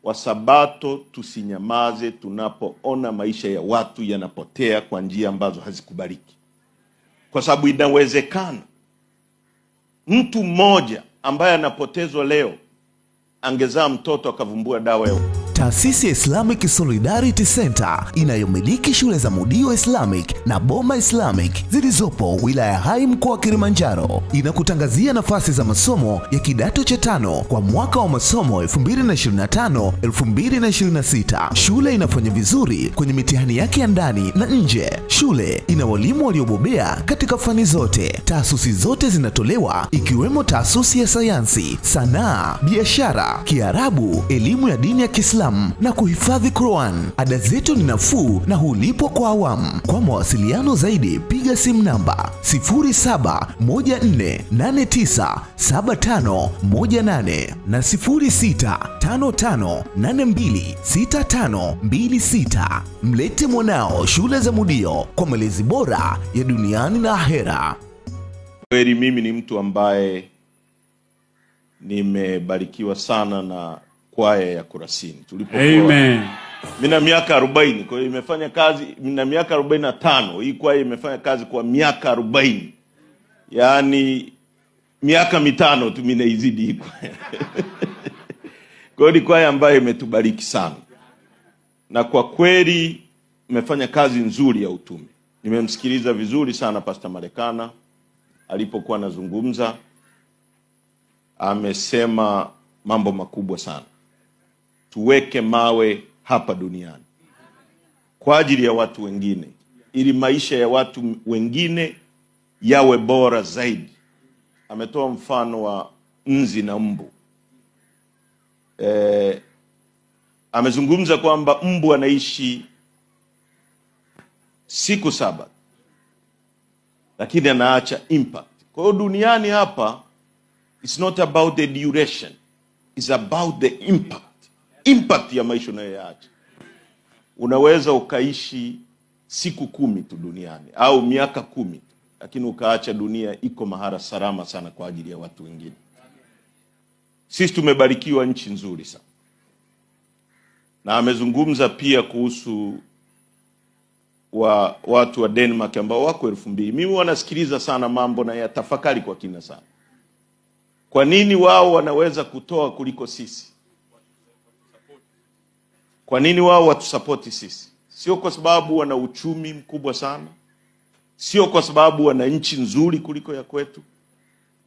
Wasabato tusinyamaze tunapoona maisha ya watu yanapotea kwa njia ambazo hazikubaliki. Kwa sababu inawezekana mtu mmoja ambaye anapotezwa leo angezaa mtoto akavumbua dawa ya Taasisi ya Islamic Solidarity Center inayomiliki shule za Mudio Islamic na Boma Islamic zilizopo wilaya Hai mkoa wa Kilimanjaro inakutangazia nafasi za masomo ya kidato cha 5 kwa mwaka wa masomo 2025-2026. Shule inafanya vizuri kwenye mitihani yake ya ndani na nje. Shule ina walimu waliobobea katika fani zote. Taasisi zote zinatolewa ikiwemo taasisi ya sayansi, sanaa, biashara, Kiarabu, elimu ya dini ya Kiislamu na kuhifadhi Quran. Ada zetu ni nafuu na hulipwa kwa awamu. Kwa mawasiliano zaidi piga simu namba 0714897518 na 0655826526. Mlete mwanao shule za Mudio kwa malezi bora ya duniani na ahera. Kweli mimi ni mtu ambaye nimebarikiwa sana na kwaya ya Kurasini. Amen. Mina miaka 40, kwa hiyo imefanya kazi, mina miaka 45. Hii kwaya imefanya kazi kwa miaka 40. Yaani miaka 5 tu mimi naizidi hii kwaya. Kwa hiyo kwaya ambayo imetubariki sana. Na kwa kweli imefanya kazi nzuri ya utume. Nimemsikiliza vizuri sana Pastor Marekana alipokuwa anazungumza. Amesema mambo makubwa sana. Tuweke mawe hapa duniani kwa ajili ya watu wengine, ili maisha ya watu wengine yawe bora zaidi. Ametoa mfano wa nzi na mbu. Amezungumza kwamba mbu anaishi siku 7 lakini anaacha impact. Kwa hiyo duniani hapa, it's not about the duration, it's about the impact. Impact ya maisha unayoyaacha. Unaweza ukaishi siku 10 tu duniani au miaka 10 tu, lakini ukaacha dunia iko mahara salama sana kwa ajili ya watu wengine. Sisi tumebarikiwa nchi nzuri sana. Na amezungumza pia kuhusu watu wa Denmark ambao wako 2000. Mimi wanasikiliza sana mambo na yatafakari kwa kina sana. Kwa nini wao wanaweza kutoa kuliko sisi? Kwa nini wao watusapoti sisi? Sio kwa sababu wana uchumi mkubwa sana. Sio kwa sababu wana nchi nzuri kuliko ya kwetu.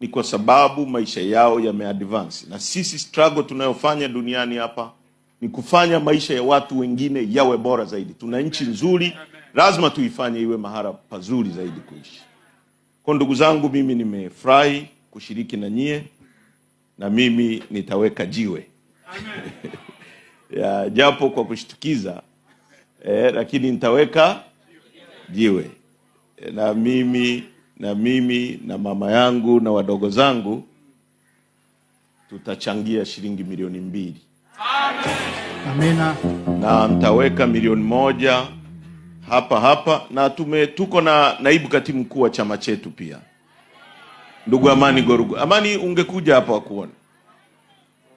Ni kwa sababu maisha yao yameadvance. Na sisi struggle tunayofanya duniani hapa ni kufanya maisha ya watu wengine yawe bora zaidi. Tuna nchi nzuri, lazima tuifanye iwe mahali pazuri zaidi kuishi. Kwa ndugu zangu, mimi nimefurahi kushiriki na nyie, na mimi nitaweka jiwe. Ya, japo kwa kushtukiza, lakini nitaweka jiwe. Na mimi na mama yangu na wadogo zangu tutachangia shilingi milioni 2. Amina. Na nitaweka milioni 1 hapa na tuko na naibu katibu mkuu wa chama chetu pia, ndugu Amani Gorugo. Amani, ungekuja hapa wakuone.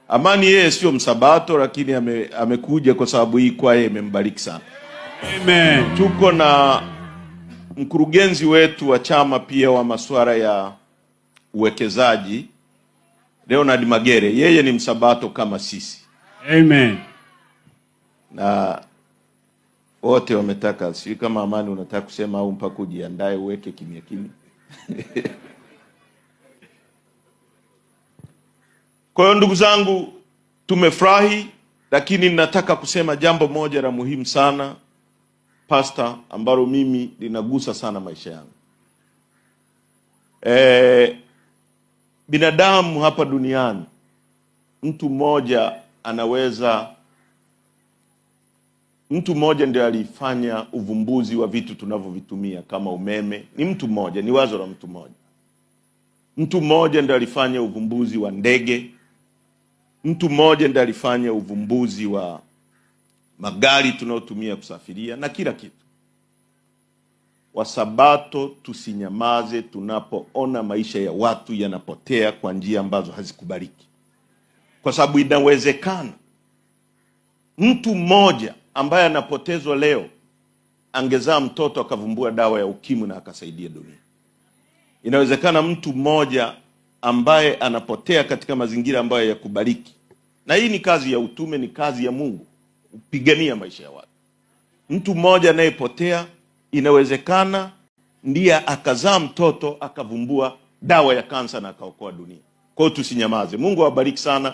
Amani yeye sio msabato, lakini amekuja kwa sababu hii kwaya imembariki sana. Amen. Tuko na mkurugenzi wetu wa chama pia wa masuala ya uwekezaji, Leonard Magere. Yeye ni msabato kama sisi. Amen. Na wote wametaka, si kama Amani unataka kusema au mpaka ujiandae uweke kimya kimya. Kwa hiyo ndugu zangu, tumefurahi, lakini nataka kusema jambo moja la muhimu sana Pastor, ambalo mimi linagusa sana maisha yangu. Binadamu hapa duniani, mtu mmoja ndiye alifanya uvumbuzi wa vitu tunavyovitumia kama umeme. Ni mtu mmoja, ni wazo la mtu mmoja. Mtu mmoja ndiye alifanya uvumbuzi wa ndege. Mtu mmoja ndiye alifanya uvumbuzi wa magari tunayotumia kusafiria na kila kitu. Wasabato tusinyamaze tunapoona maisha ya watu yanapotea kwa njia ambazo hazikubaliki. Kwa sababu inawezekana Mtu mmoja ambaye anapotezwa leo angezaa mtoto akavumbua dawa ya ukimwi na akasaidia dunia. Inawezekana mtu mmoja ambaye anapotea katika mazingira ambayo yakubariki. Na hii ni kazi ya utume, ni kazi ya Mungu kupigania maisha ya watu. Mtu mmoja anayepotea inawezekana ndiye akazaa mtoto akavumbua dawa ya kansa na akaokoa dunia. Kwa hiyo tusinyamaze. Mungu awabariki sana.